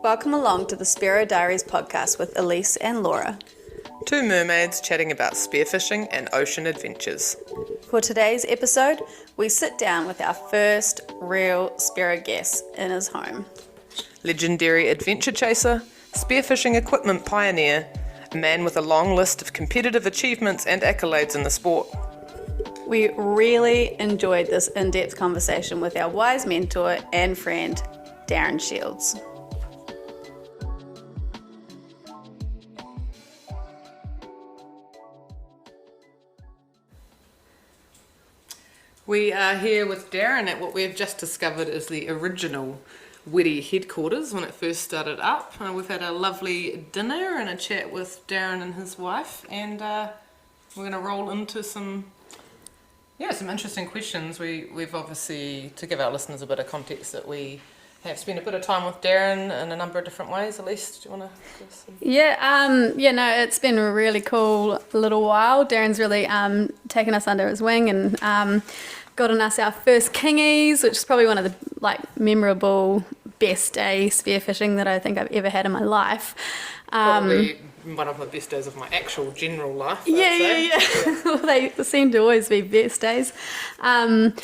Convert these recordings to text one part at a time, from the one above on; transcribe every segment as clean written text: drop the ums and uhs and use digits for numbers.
Welcome along to the Spearo Diaries podcast with Elise and Laura. Two mermaids chatting about spearfishing and ocean adventures. For today's episode, we sit down with our first real Spearo guest in his home. Legendary adventure chaser, spearfishing equipment pioneer, a man with a long list of competitive achievements and accolades in the sport. We really enjoyed this in-depth conversation with our wise mentor and friend, Darren Shields. We are here with Darren at what we've just discovered is the original Weddy headquarters when it first started up. We've had a lovely dinner and a chat with Darren and his wife, and we're going to roll into some interesting questions. We've obviously, to give our listeners a bit of context, that we have spent a bit of time with Darren in a number of different ways. Elise, do you want to give us some? It's been a really cool little while. Darren's really taken us under his wing and gotten us our first kingies, which is probably one of the memorable best day spearfishing that I think I've ever had in my life. Probably one of the best days of my actual general life. Yeah. Well, they seem to always be best days. So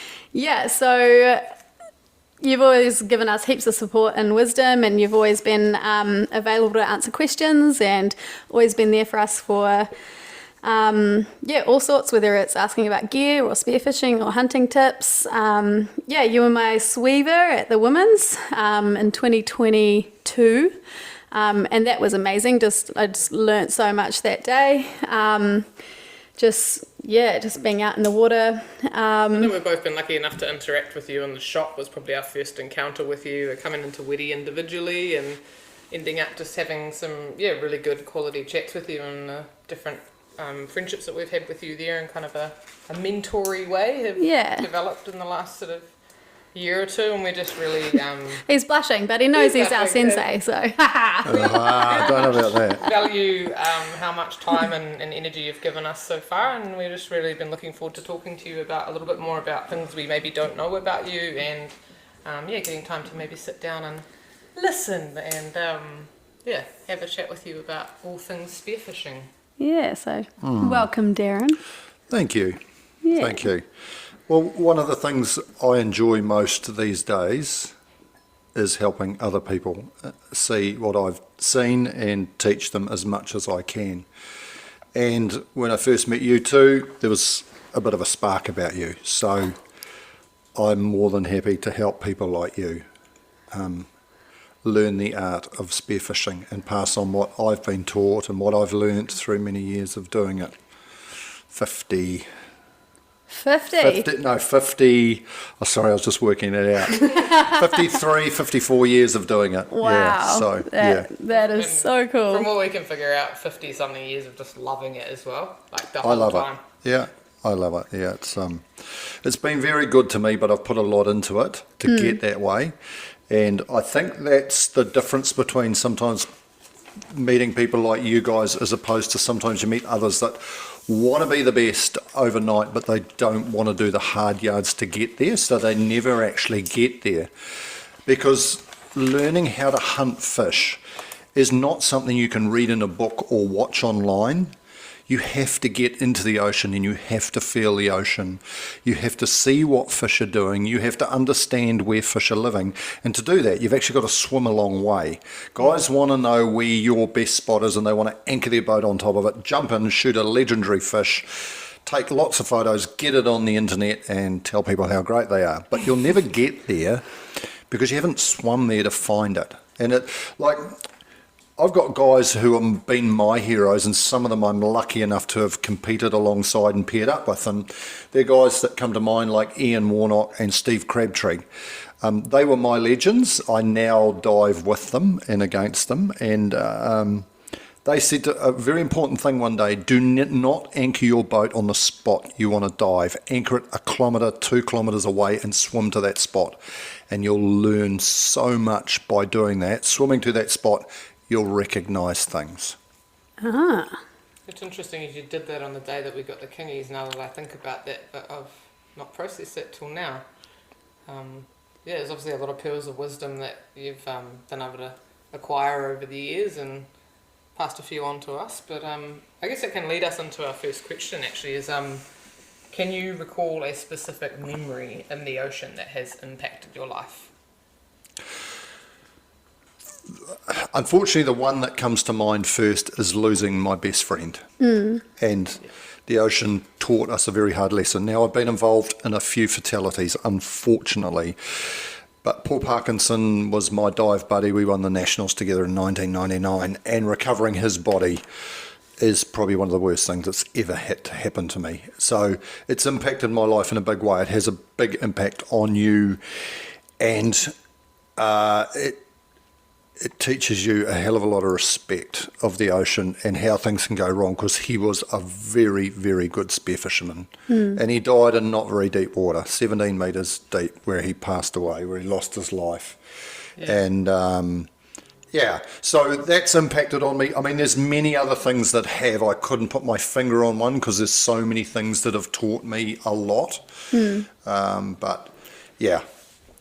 you've always given us heaps of support and wisdom, and you've always been available to answer questions and always been there for us for all sorts, whether it's asking about gear or spearfishing or hunting tips. You were my sweever at the Women's in 2022. And that was amazing. I just learnt so much that day. Just being out in the water. I think we've both been lucky enough to interact with you in the shop. Was probably our first encounter with you, coming into Weddy individually and ending up just having some really good quality chats with you and different friendships that we've had with you there in kind of a mentory way have developed in the last sort of year or two, and we're just really he's blushing, but he knows he's our sensei, so I don't know about that. Value how much time and energy you've given us so far, and we've just really been looking forward to talking to you about a little bit more about things we maybe don't know about you, and getting time to maybe sit down and listen and have a chat with you about all things spearfishing. Welcome, Darren. Thank you. Thank you. Well, one of the things I enjoy most these days is helping other people see what I've seen and teach them as much as I can. And when I first met you two, there was a bit of a spark about you. So I'm more than happy to help people like you learn the art of spearfishing and pass on what I've been taught and what I've learnt through many years of doing it. 50. Oh, sorry, I was just working it out. 53, 54 years of doing it. Wow. That is so cool. From what we can figure out, 50-something years of just loving it as well. Like the whole I love time. It. Yeah, I love it. Yeah, it's been very good to me, but I've put a lot into it to get that way. And I think that's the difference between sometimes meeting people like you guys as opposed to sometimes you meet others that want to be the best overnight, but they don't want to do the hard yards to get there, so they never actually get there. Because learning how to hunt fish is not something you can read in a book or watch online. You have to get into the ocean and you have to feel the ocean. You have to see what fish are doing. You have to understand where fish are living. And to do that, you've actually got to swim a long way. Guys want to know where your best spot is and they want to anchor their boat on top of it, jump in, shoot a legendary fish, take lots of photos, get it on the internet and tell people how great they are. But you'll never get there because you haven't swum there to find it. And I've got guys who have been my heroes, and some of them I'm lucky enough to have competed alongside and paired up with. And they're guys that come to mind like Ian Warnock and Steve Crabtree. They were my legends. I now dive with them and against them. And they said a very important thing one day: do not anchor your boat on the spot you want to dive. Anchor it 1 kilometre, 2 kilometres away and swim to that spot. And you'll learn so much by doing that. Swimming to that spot, you'll recognise things. It's interesting you did that on the day that we got the kingies, now that I think about that, but I've not processed it till now. There's obviously a lot of pearls of wisdom that you've been able to acquire over the years and passed a few on to us. But I guess it can lead us into our first question actually is, can you recall a specific memory in the ocean that has impacted your life? Unfortunately, the one that comes to mind first is losing my best friend. And the ocean taught us a very hard lesson. Now, I've been involved in a few fatalities, unfortunately. But Paul Parkinson was my dive buddy. We won the Nationals together in 1999. And recovering his body is probably one of the worst things that's ever had to happen to me. So it's impacted my life in a big way. It has a big impact on you. And it teaches you a hell of a lot of respect of the ocean and how things can go wrong, because he was a very, very good spearfisherman. And he died in not very deep water, 17 metres deep, where he passed away, where he lost his life. And so that's impacted on me. I mean, there's many other things that have. I couldn't put my finger on one because there's so many things that have taught me a lot. But yeah,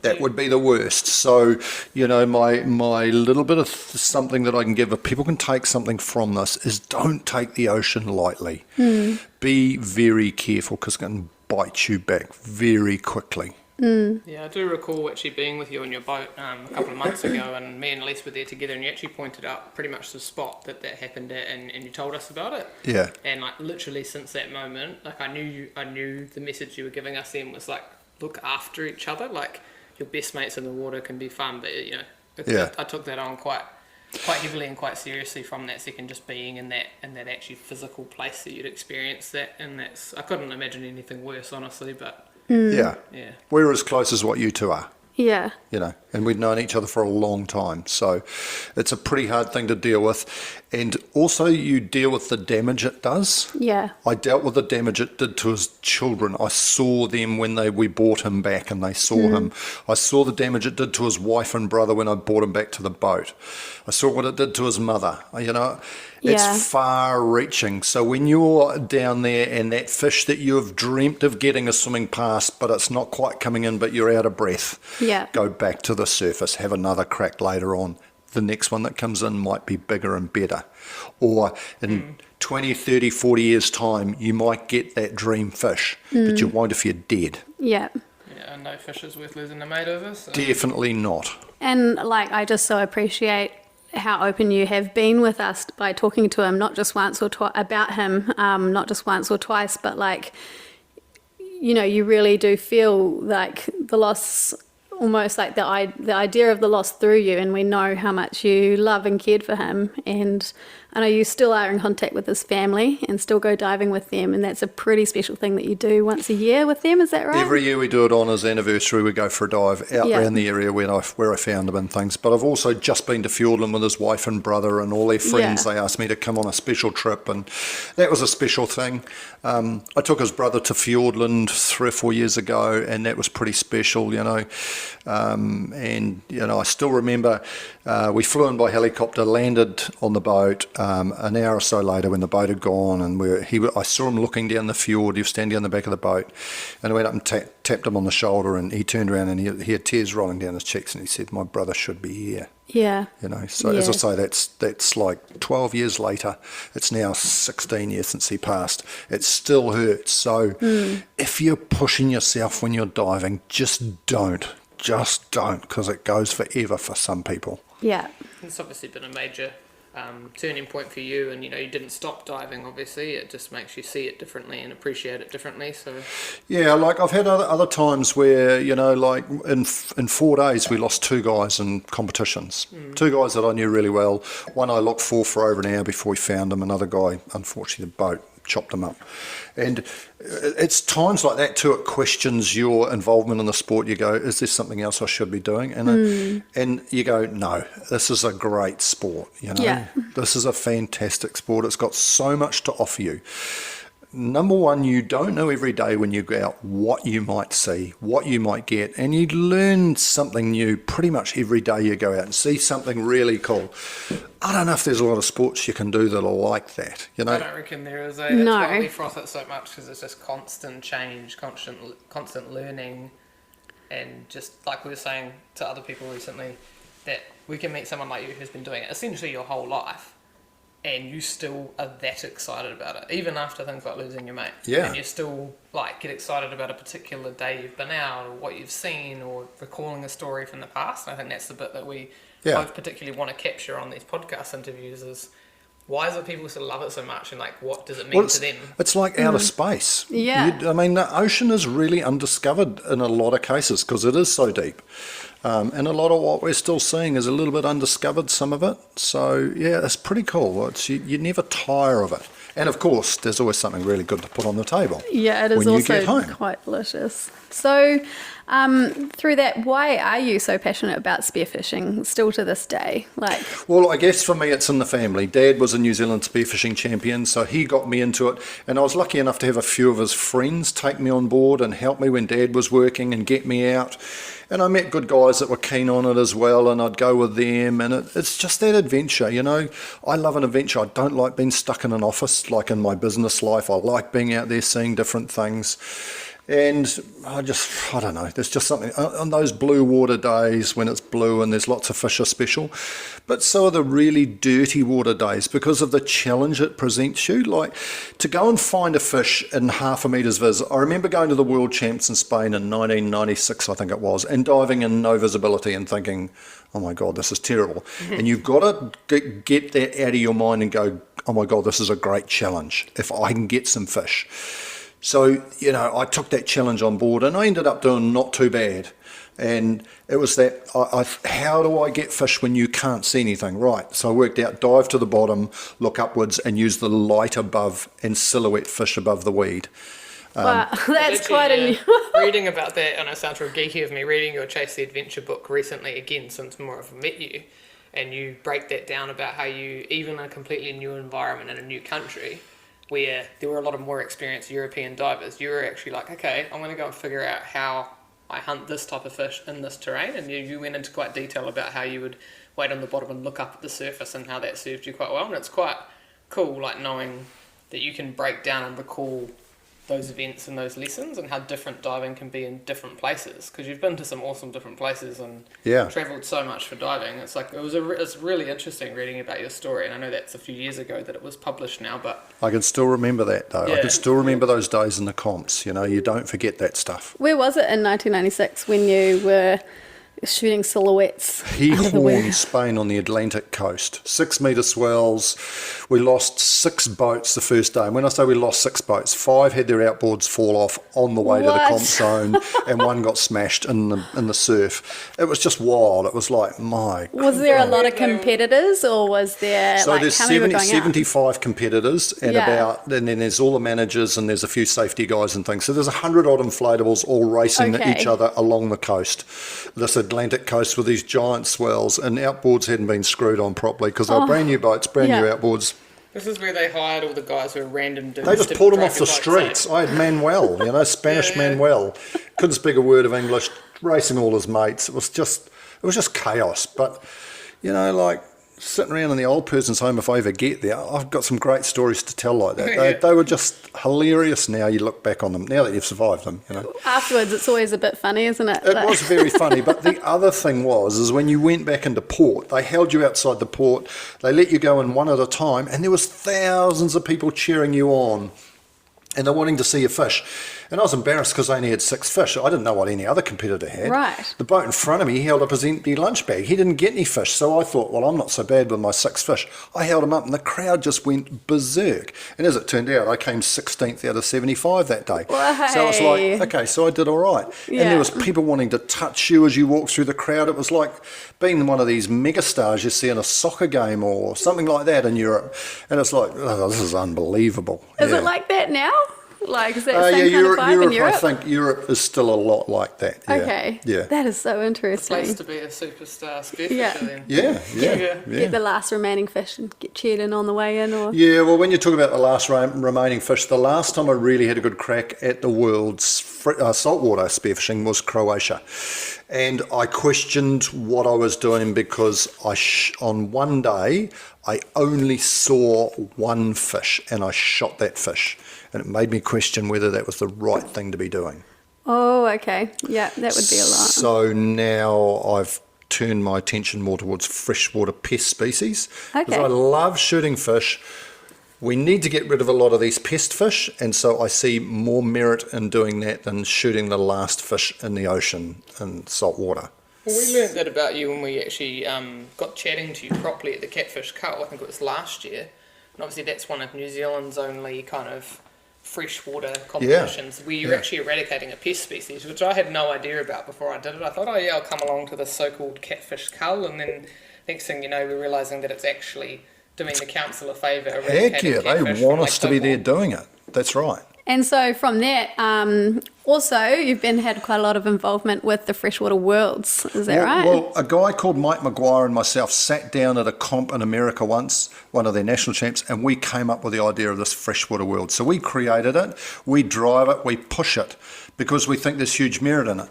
that would be the worst. So, you know, my little bit of something that I can give, if people can take something from this, is don't take the ocean lightly. Be very careful, because it can bite you back very quickly. Yeah, I do recall actually being with you on your boat a couple of months ago, and me and Lise were there together, and you actually pointed out pretty much the spot that happened at, and you told us about it. Yeah. And like literally since that moment, like I knew the message you were giving us then was like, look after each other. Like, your best mates in the water can be fun, but you know, I took that on quite heavily and quite seriously from that second, just being in that actually physical place that you'd experience that, and I couldn't imagine anything worse, honestly. But yeah, we're as close as what you two are. Yeah. You know, and we've known each other for a long time, so it's a pretty hard thing to deal with. And also, you deal with the damage it does. Yeah. I dealt with the damage it did to his children. I saw them when we brought him back, and they saw him. I saw the damage it did to his wife and brother when I brought him back to the boat. I saw what it did to his mother. You know, it's far-reaching. So when you're down there and that fish that you have dreamt of getting is swimming past, but it's not quite coming in, but you're out of breath, go back to the surface, have another crack later on. The next one that comes in might be bigger and better. Or in 20, 30, 40 years' time, you might get that dream fish, but you won't if you're dead. Yeah. Yeah, no fish is worth losing a mate over. So. Definitely not. And like, I just so appreciate how open you have been with us by talking to him, not just once or twice about him, not just once or twice, but like, you know, you really do feel like the loss, almost like the idea of the loss through you, and we know how much you love and cared for him. And I know you still are in contact with his family and still go diving with them, and that's a pretty special thing that you do once a year with them, is that right? Every year we do it on his anniversary. We go for a dive out around the area where I found him and things. But I've also just been to Fiordland with his wife and brother and all their friends. They asked me to come on a special trip, and that was a special thing. I took his brother to Fiordland 3 or 4 years ago, and that was pretty special, you know. And, you know, I still remember we flew in by helicopter, landed on the boat an hour or so later when the boat had gone, and I saw him looking down the fjord. He was standing on the back of the boat, and I went up and tapped him on the shoulder, and he turned around and he had tears rolling down his cheeks, and he said, "My brother should be here." Yeah. You know, so as I say, that's like 12 years later. It's now 16 years since he passed. It still hurts. So if you're pushing yourself when you're diving, just don't, because it goes forever for some people. Yeah. It's obviously been a major turning point for you, and you know, you didn't stop diving. Obviously, it just makes you see it differently and appreciate it differently. So yeah, like I've had other times where, you know, like in 4 days we lost 2 guys in competitions. 2 guys that I knew really well. One I looked for over an hour before we found him. Another guy, unfortunately, the boat chopped him up. And it's times like that too, it questions your involvement in the sport. You go, is there something else I should be doing? And you go, no, this is a great sport. You know, this is a fantastic sport. It's got so much to offer you. Number one, you don't know every day when you go out what you might see, what you might get, and you learn something new pretty much every day you go out and see something really cool. I don't know if there's a lot of sports you can do that are like that, you know. I don't reckon there is. That's why we froth it so much, because it's just constant change, constant learning, and just like we were saying to other people recently, that we can meet someone like you who's been doing it essentially your whole life, and you still are that excited about it, even after things like losing your mate. Yeah. And you still like get excited about a particular day you've been out, or what you've seen, or recalling a story from the past. And I think that's the bit that we both particularly want to capture on these podcast interviews is, why is it people still love it so much, and like what does it mean to them? It's like outer space. Yeah. I mean, the ocean is really undiscovered in a lot of cases because it is so deep. And a lot of what we're still seeing is a little bit undiscovered, some of it. So, yeah, it's pretty cool. You never tire of it. And, of course, there's always something really good to put on the table. Yeah, it is when you get also home. quite delicious. So, through that, why are you so passionate about spearfishing still to this day? Like, Well, I guess for me it's in the family. Dad was a New Zealand spearfishing champion, so he got me into it. And I was lucky enough to have a few of his friends take me on board and help me when Dad was working and get me out. And I met good guys that were keen on it as well, and I'd go with them. And it's just that adventure, you know. I love an adventure. I don't like being stuck in an office like in my business life. I like being out there seeing different things. And I don't know, there's just something, on those blue water days when it's blue and there's lots of fish are special, but so are the really dirty water days because of the challenge it presents you. Like, to go and find a fish in half a metre's viz. I remember going to the World Champs in Spain in 1996, I think it was, and diving in no visibility and thinking, oh my God, this is terrible. And you've got to get that out of your mind and go, oh my God, this is a great challenge if I can get some fish. So, you know, I took that challenge on board and I ended up doing not too bad. And it was that, how do I get fish when you can't see anything? Right, so I worked out, dive to the bottom, look upwards and use the light above and silhouette fish above the weed. wow, that's quite a new... Reading about that, and it sounds real geeky of me, reading your Chase the Adventure book recently, again, since more of met you, and you break that down about how you, even in a completely new environment in a new country, where there were a lot of more experienced European divers, you were actually like, okay, I'm going to go and figure out how I hunt this type of fish in this terrain. And you went into quite detail about how you would wait on the bottom and look up at the surface and how that served you quite well. And it's quite cool, like knowing that you can break down and recall those events and those lessons and how different diving can be in different places, because you've been to some awesome different places and travelled so much for diving. It's like it's really interesting reading about your story, and I know that's a few years ago that it was published now, but I can still remember that though. I can still remember those days in the comps. You know, you don't forget that stuff. Where was it in 1996 when you were shooting silhouettes? Gijón, Spain, on the Atlantic coast. 6 metre swells. We lost 6 boats the first day. And when I say we lost 6 boats, 5 had their outboards fall off on the way to the comp zone, and 1 got smashed in the surf. It was just wild. It was like, my Was there a lot of competitors, or was there, so like, there's how many were going out? 75 competitors, and and then there's all the managers and there's a few safety guys and things. So there's 100 odd inflatables all racing each other along the coast. This Atlantic coast with these giant swells, and outboards hadn't been screwed on properly because they were brand new boats, brand new outboards. this is where they hired all the guys who were random dudes. They just to pulled them drive off your the boats, streets. I had Manuel, you know, Spanish Manuel. Couldn't speak a word of English, racing all his mates. It was just chaos. But, you know, like, sitting around in the old person's home, if I ever get there, I've got some great stories to tell like that. They were just hilarious now you look back on them, now that you've survived them, you know. Afterwards, it's always a bit funny, isn't it? It was very funny, but the other thing is when you went back into port, they held you outside the port, they let you go in one at a time, and there was thousands of people cheering you on, and they're wanting to see your fish. And I was embarrassed because I only had 6 fish. I didn't know what any other competitor had. Right. The boat in front of me, he held up his empty lunch bag. He didn't get any fish. So I thought, well, I'm not so bad with my 6 fish. I held him up and the crowd just went berserk. And as it turned out, I came 16th out of 75 that day. Well, so I was like, okay, so I did all right. Yeah. And there was people wanting to touch you as you walked through the crowd. It was like being one of these megastars you see in a soccer game or something like that in Europe. And it's like, oh, this is unbelievable. Is it like that now? Like, is that the same kind Europe, of vibe in Europe? I think Europe is still a lot like that. Yeah. Okay. Yeah. That is so interesting. Place to be a superstar spearfisher then. Yeah. Get the last remaining fish and get cheered in on the way in, or... Yeah, well, when you talk about the last remaining fish, the last time I really had a good crack at the world's saltwater spearfishing was Croatia. And I questioned what I was doing because on one day, I only saw 1 fish and I shot that fish. And it made me question whether that was the right thing to be doing. Oh, okay. Yeah, that would be a lot. So now I've turned my attention more towards freshwater pest species. Okay. Because I love shooting fish. We need to get rid of a lot of these pest fish, and so I see more merit in doing that than shooting the last fish in the ocean in salt water. Well, we learned that about you when we actually got chatting to you properly at the Catfish Cup. I think it was last year. And obviously that's one of New Zealand's only kind of freshwater competitions where you're actually eradicating a pest species, which I had no idea about before I did it. I thought, oh yeah, I'll come along to the so-called Catfish Cull, and then next thing you know, we're realising that it's actually doing the council a favour. Heck yeah, they want us to be there doing it. That's right. And so from that, also you've had quite a lot of involvement with the freshwater worlds, is that right? Well, a guy called Mike Maguire and myself sat down at a comp in America once, one of their national champs, and we came up with the idea of this freshwater world. So we created it, we drive it, we push it, because we think there's huge merit in it.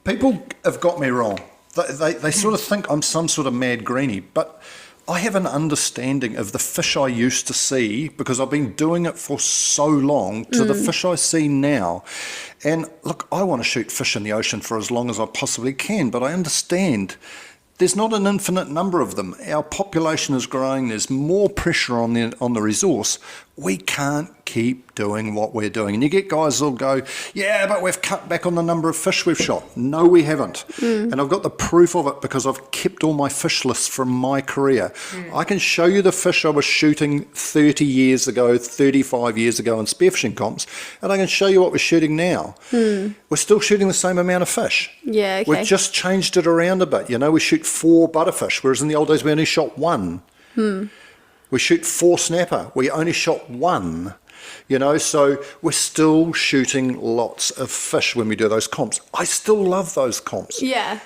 People have got me wrong. They sort of think I'm some sort of mad greenie, but I have an understanding of the fish I used to see, because I've been doing it for so long, to the fish I see now. And look, I want to shoot fish in the ocean for as long as I possibly can, but I understand there's not an infinite number of them. Our population is growing. There's more pressure on the resource. We can't keep doing what we're doing. And you get guys who'll go, yeah, but we've cut back on the number of fish we've shot. No, we haven't. And I've got the proof of it because I've kept all my fish lists from my career. I can show you the fish I was shooting 30 years ago, 35 years ago in spearfishing comps, and I can show you what we're shooting now. We're still shooting the same amount of fish. Yeah, okay. We've just changed it around a bit. You know, we shoot 4 butterfish, whereas in the old days we only shot 1. We shoot 4 snapper. We only shot 1. You know, so we're still shooting lots of fish when we do those comps. I still love those comps. Yeah.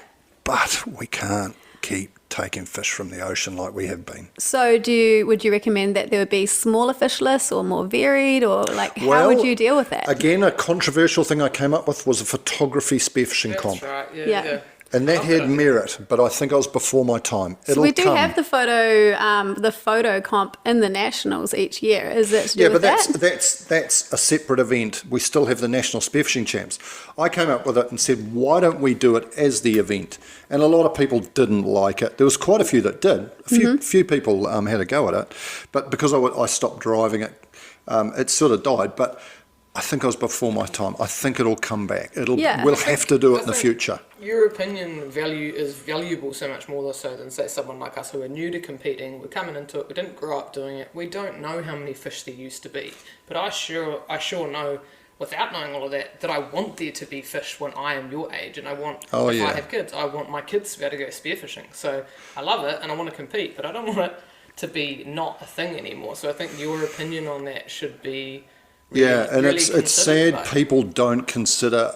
But we can't keep taking fish from the ocean like we have been. So would you recommend that there would be smaller fish lists or more varied, or like how would you deal with that? Again, a controversial thing I came up with was a photography spearfishing comp. That's right, Yeah. And that had merit, but I think I was before my time. So we do have the photo comp in the nationals each year. Is that to do with that? That's a separate event. We still have the national spearfishing champs. I came up with it and said, why don't we do it as the event? And a lot of people didn't like it. There was quite a few that did. A few people had a go at it, but because I stopped driving it, it sort of died. But I think I was before my time. I think it'll come back. We'll have to do it in the future. Your opinion is valuable so much more so than, say, someone like us who are new to competing. We're coming into it. We didn't grow up doing it. We don't know how many fish there used to be. But I sure know, without knowing all of that I want there to be fish when I am your age, and I want, I have kids, I want my kids to be able to go spearfishing. So I love it and I want to compete, but I don't want it to be not a thing anymore. So I think your opinion on that should be it's sad people don't consider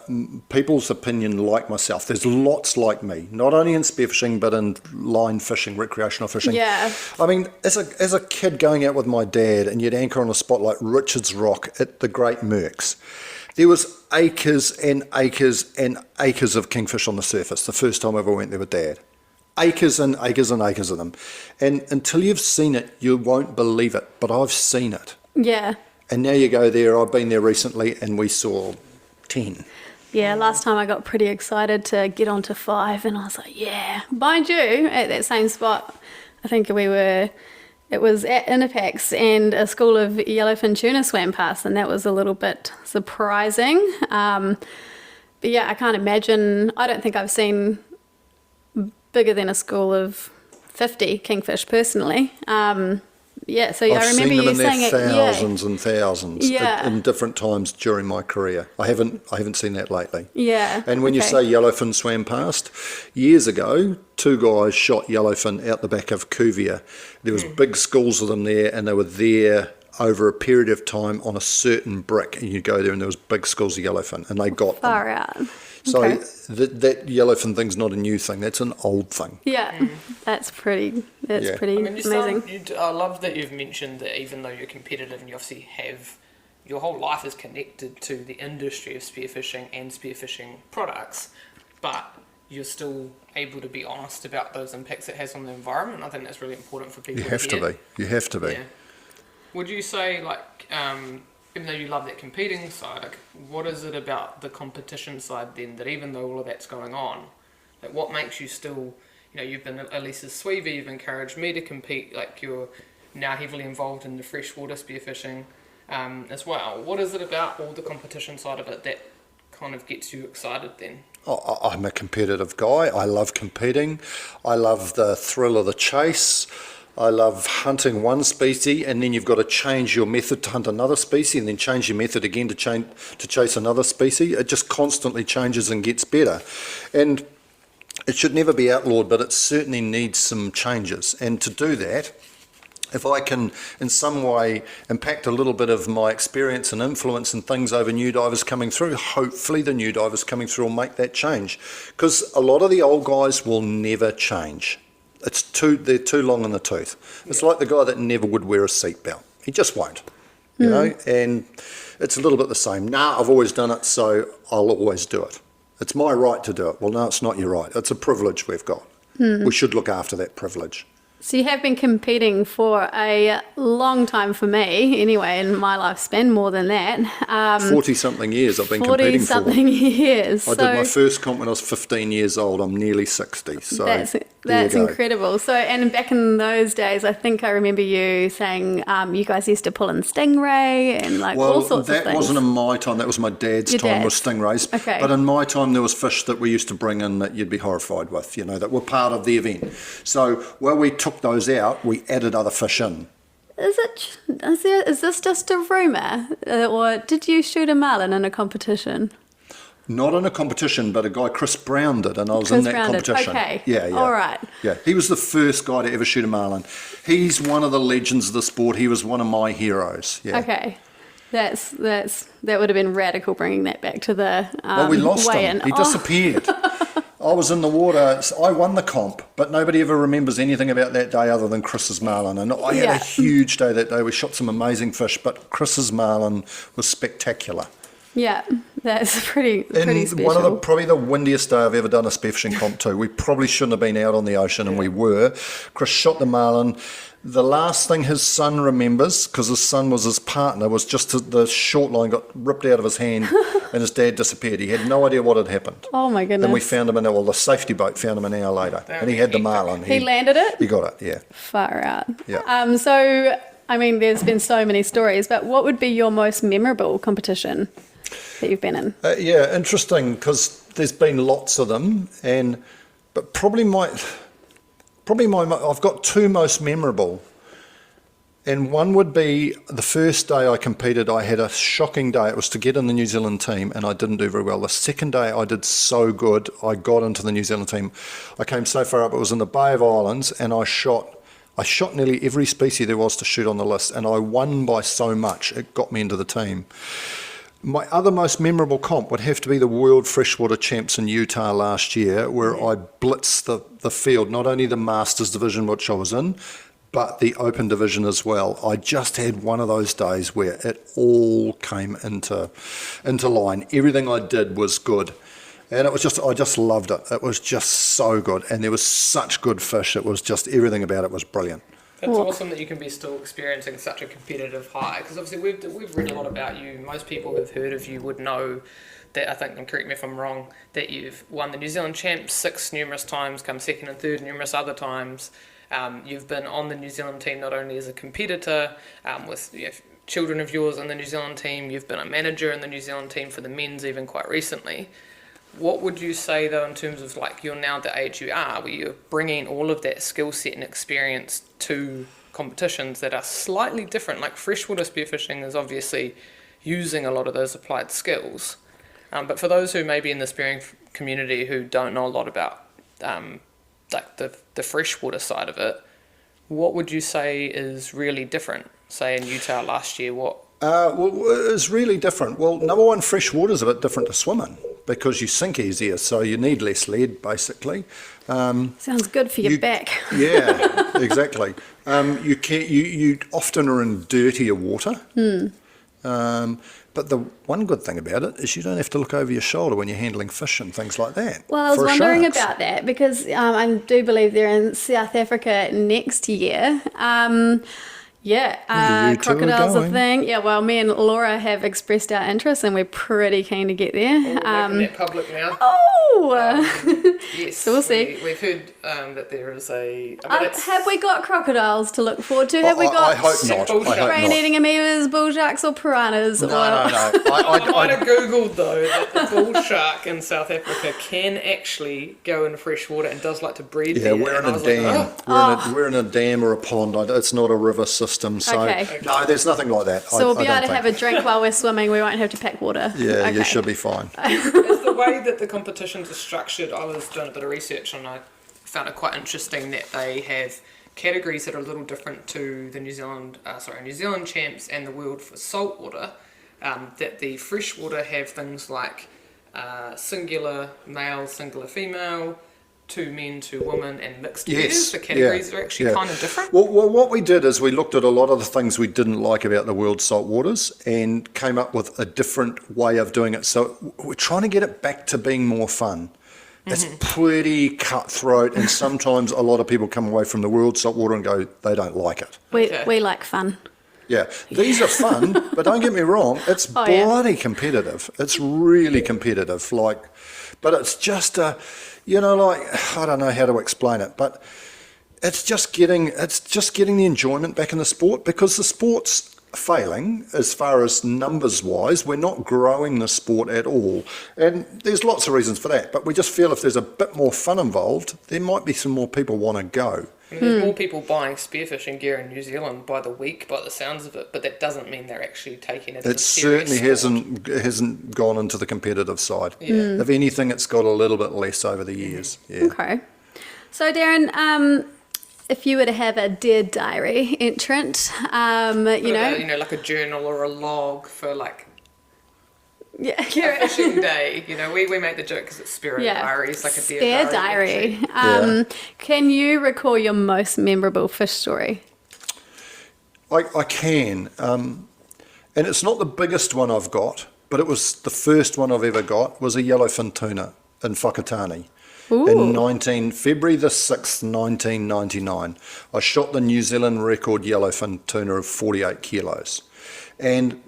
people's opinion like myself. There's lots like me, not only in spearfishing but in line fishing, recreational fishing. Yeah. I mean, as a kid going out with my dad, and you'd anchor on a spot like Richards Rock at the Great Merks, there was acres and acres and acres of kingfish on the surface the first time I ever went there with Dad. Acres and acres and acres of them. And until you've seen it, you won't believe it, but I've seen it. Yeah. And now you go there, I've been there recently, and we saw 10. Yeah, last time I got pretty excited to get onto 5, and I was like, yeah. Mind you, at that same spot, I think it was at Innerpax, and a school of yellowfin tuna swam past, and that was a little bit surprising. But yeah, I can't imagine, I don't think I've seen bigger than a school of 50 kingfish personally. Yeah, so I remember you saying it. Thousands and thousands Yeah. in different times during my career. I haven't seen that lately. Yeah. And when you say yellowfin swam past, years ago, 2 guys shot yellowfin out the back of Cuvier. There was big schools of them there, and they were there over a period of time on a certain brick, and you'd go there and there was big schools of yellowfin, and they got Far them. out. So Okay. that yellowfin thing's not a new thing. That's an old thing. Yeah, that's pretty amazing. I love that you've mentioned that even though you're competitive and you obviously have, your whole life is connected to the industry of spearfishing and spearfishing products, but you're still able to be honest about those impacts it has on the environment. I think that's really important for people You have to be. You have to be. Yeah. Would you say, like, even though you love that competing side, like, what is it about the competition side then that even though all of that's going on, like, what makes you still, you've been Elisa's sweever, you've encouraged me to compete, like you're now heavily involved in the freshwater spearfishing as well. What is it about all the competition side of it that kind of gets you excited then? I'm a competitive guy. I love competing. I love the thrill of the chase. I love hunting one species, and then you've got to change your method to hunt another species, and then change your method again to chase another species. It just constantly changes and gets better. And it should never be outlawed, but it certainly needs some changes. And to do that, if I can in some way impact a little bit of my experience and influence and things over new divers coming through, hopefully the new divers coming through will make that change. Because a lot of the old guys will never change. They're too long in the tooth. It's like the guy that never would wear a seatbelt. He just won't, you know, and it's a little bit the same. Nah, I've always done it, so I'll always do it. It's my right to do it. Well, no, it's not your right. It's a privilege we've got. We should look after that privilege. So you have been competing for a long time for me, anyway, in my lifespan, more than that. 40-something years I've been competing for. 40-something years. I did my first comp when I was 15 years old. I'm nearly 60. So that's incredible. So, and back in those days, I think I remember you saying you guys used to pull in stingray and all sorts of things. That wasn't in my time. That was my dad's time with stingrays. Okay. But in my time, there was fish that we used to bring in that you'd be horrified with, that were part of the event. So where we took those out, we added other fish in. Is this just a rumour? Or did you shoot a marlin in a competition? Not in a competition, but a guy, Chris Brown, did, and I was in that competition. Okay. Yeah. All right. Yeah, he was the first guy to ever shoot a marlin. He's one of the legends of the sport. He was one of my heroes. Yeah. Okay. That would have been radical bringing that back to the well, we lost weigh-in. him. He disappeared. I was in the water. I won the comp, but nobody ever remembers anything about that day other than Chris's marlin. And I had a huge day that day. We shot some amazing fish, but Chris's marlin was spectacular. Yeah, that's pretty special. One of probably the windiest day I've ever done a spearfishing comp too. We probably shouldn't have been out on the ocean, and we were. Chris shot the marlin. The last thing his son remembers, because his son was his partner, was just the short line got ripped out of his hand and his dad disappeared. He had no idea what had happened. Oh my goodness. And we found him the safety boat found him an hour later. And he had the marlin. He landed it? He got it, yeah. Far out. Yeah. So, I mean, there's been so many stories, but what would be your most memorable competition that you've been in? Yeah, interesting, because there's been lots of them, but probably I've got two most memorable, and one would be the first day I competed. I had a shocking day. It was to get in the New Zealand team, and I didn't do very well. The second day I did so good. I got into the New Zealand team. I came so far up. It was in the Bay of Islands, and I shot nearly every species there was to shoot on the list, and I won by so much. It got me into the team. My other most memorable comp would have to be the World Freshwater Champs in Utah last year, where I blitzed the field, not only the Masters division, which I was in, but the Open division as well. I just had one of those days where it all came into line. Everything I did was good. And I just loved it. It was just so good. And there was such good fish. It was just, everything about it was brilliant. It's awesome that you can be still experiencing such a competitive high, because obviously we've read a lot about you. Most people who've heard of you would know that, I think, and correct me if I'm wrong, that you've won the New Zealand Champs 6 numerous times, come second and third numerous other times. You've been on the New Zealand team not only as a competitor with children of yours in the New Zealand team, you've been a manager in the New Zealand team for the men's even quite recently. What would you say, though, in terms of you're now the age you are, where you're bringing all of that skill set and experience to competitions that are slightly different? Like freshwater spearfishing is obviously using a lot of those applied skills. But for those who may be in the spearing community who don't know a lot about the freshwater side of it, what would you say is really different? Say in Utah last year, what? It's really different. Well, number one, freshwater is a bit different to swimming, because you sink easier, so you need less lead, basically. Sounds good for your back. Yeah, exactly. You often are in dirtier water. But the one good thing about it is you don't have to look over your shoulder when you're handling fish and things like that. Well, I was wondering about that, because I do believe they're in South Africa next year. Crocodiles a thing. Yeah, well, me and Laura have expressed our interest, and we're pretty keen to get there. We're making that public now. Oh, Yes, So we'll see. We've heard that there is a. I mean, it's, have we got crocodiles to look forward to? Have we I got hope not. bull I hope shark. not. brain-eating amoebas, bull sharks, or piranhas? No. I might have googled though that the bull shark in South Africa can actually go in fresh water and does like to breed Yeah, there. we're in and I a was dam. Like, We're in a dam or a pond. It's not a river system. So Okay. no, there's nothing like that. So we'll be I able to don't have a think. drink while we're swimming. We won't have to pack water. Yeah, you Okay. should be fine. It's the way that the competitions are structured. I was doing a bit of research and I found it quite interesting that they have categories that are a little different to the New Zealand champs and the world for saltwater. That the freshwater have things like singular male, singular female, 2 men, 2 women, and mixed pairs. The categories are actually kind of different. Well, what we did is we looked at a lot of the things we didn't like about the world salt waters and came up with a different way of doing it. So we're trying to get it back to being more fun. It's pretty cutthroat, and sometimes a lot of people come away from the world salt water and go, they don't like it. We like fun. Yeah, these are fun, but don't get me wrong, it's bloody competitive. It's really competitive. But it's just I don't know how to explain it, but it's just getting the enjoyment back in the sport, because the sport's failing as far as numbers wise. We're not growing the sport at all, and there's lots of reasons for that, but we just feel if there's a bit more fun involved, there might be some more people want to go. I mean, there's more people buying spearfishing gear in New Zealand by the week, by the sounds of it, but that doesn't mean they're actually taking it. It certainly hasn't gone into the competitive side. Yeah. If anything, it's got a little bit less over the years. Yeah. Okay. So Darren, if you were to have a dear diary entrant, like a journal or a log for like yeah, a fishing day. We make the joke because it's Spare Diary. It's like a dear diary. entry. Can you recall your most memorable fish story? I can. And it's not the biggest one I've got, but it was the first one I've ever got, was a yellowfin tuna in Whakatane. In February the 6th, 1999. I shot the New Zealand record yellowfin tuna of 48 kilos. And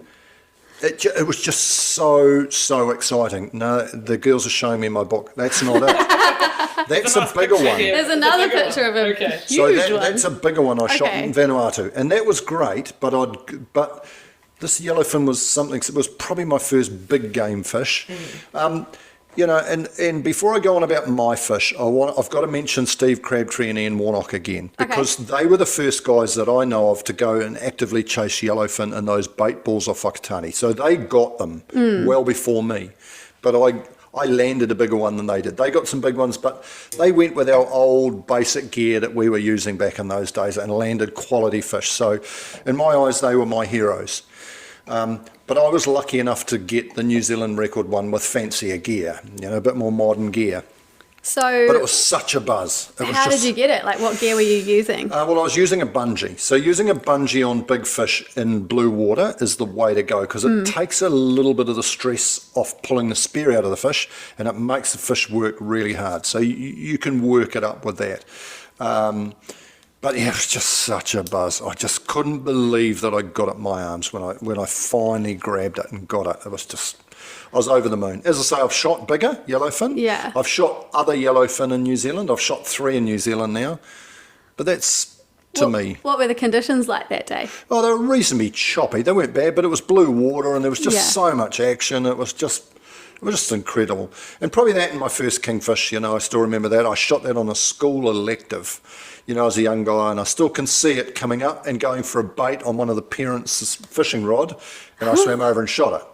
it was just so exciting. No, the girls are showing me my book. That's not it. That's a bigger one. There's another picture of a huge one. That's a bigger one I shot in Vanuatu. And that was great, but this yellowfin was something, it was probably my first big game fish. And before I go on about my fish, I've got to mention Steve Crabtree and Ian Warnock again, because they were the first guys that I know of to go and actively chase yellowfin in those bait balls off Whakatane. So they got them well before me, but I landed a bigger one than they did. They got some big ones, but they went with our old basic gear that we were using back in those days and landed quality fish. So in my eyes, they were my heroes. But I was lucky enough to get the New Zealand record one with fancier gear, a bit more modern gear. So, but it was such a buzz. How did you get it? Like, what gear were you using? Well, I was using a bungee. So using a bungee on big fish in blue water is the way to go, because it takes a little bit of the stress off pulling the spear out of the fish, and it makes the fish work really hard. So you can work it up with that. But yeah, it was just such a buzz. I just couldn't believe that I got it in my arms when I finally grabbed it and got it. I was over the moon. As I say, I've shot bigger yellowfin. Yeah. I've shot other yellowfin in New Zealand. I've shot 3 in New Zealand now. But that's, to me... What were the conditions like that day? Oh, they were reasonably choppy. They weren't bad, but it was blue water and there was just so much action. It was just incredible. And probably that and my first kingfish, I still remember that. I shot that on a school elective, as a young guy, and I still can see it coming up and going for a bait on one of the parents' fishing rod, and I swam over and shot it.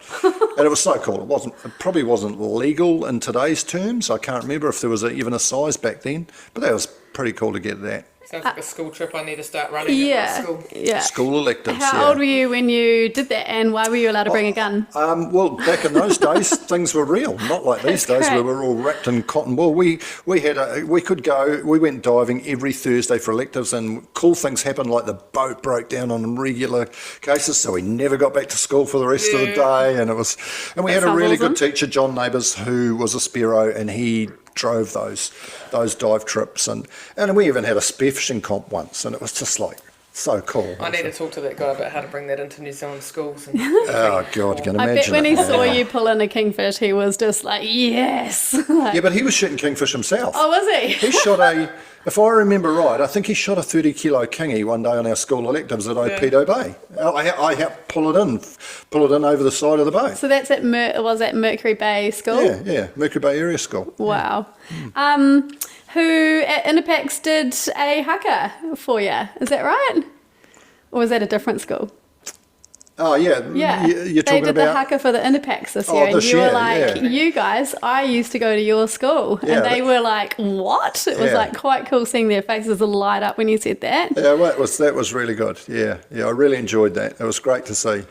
And it was so cool. It probably wasn't legal in today's terms. I can't remember if there was even a size back then, but that was pretty cool to get that. Sounds like a school trip I need to start running at my school. Yeah. School electives, How old were you when you did that, and why were you allowed to bring a gun? Well, back in those days, things were real, not like these days where we're all wrapped in cotton wool. We went diving every Thursday for electives, and cool things happened, like the boat broke down on regular cases, so we never got back to school for the rest of the day. And we had a really good teacher, John Neighbours, who was a Spearo, and he drove those dive trips, and we even had a spearfishing comp once, and it was just like So cool. I need to talk to that guy about how to bring that into New Zealand schools. And Oh, God, you can I imagine bet when it. he saw Yeah. you pull in a kingfish, he was just like, yes. Like, Yeah, but he was shooting kingfish himself. oh, was he? He shot if I remember right, I think he shot a 30-kilo kingy one day on our school electives at Opedo Bay. I helped pull it in over the side of the boat. So that's at was at Mercury Bay School? Yeah, Mercury Bay Area School. Wow. Who at Innipax did a haka for you? Is that right? Or was that a different school? Oh, yeah. Yeah. You're they talking did the about... haka for the Innipax this Oh, year. And this you were year, like, yeah. you guys, I used to go to your school. Yeah, And they that- were like, what? It was Yeah. like quite cool seeing their faces light up when you said that. Yeah, well, that was really good. Yeah, I really enjoyed that. It was great to see.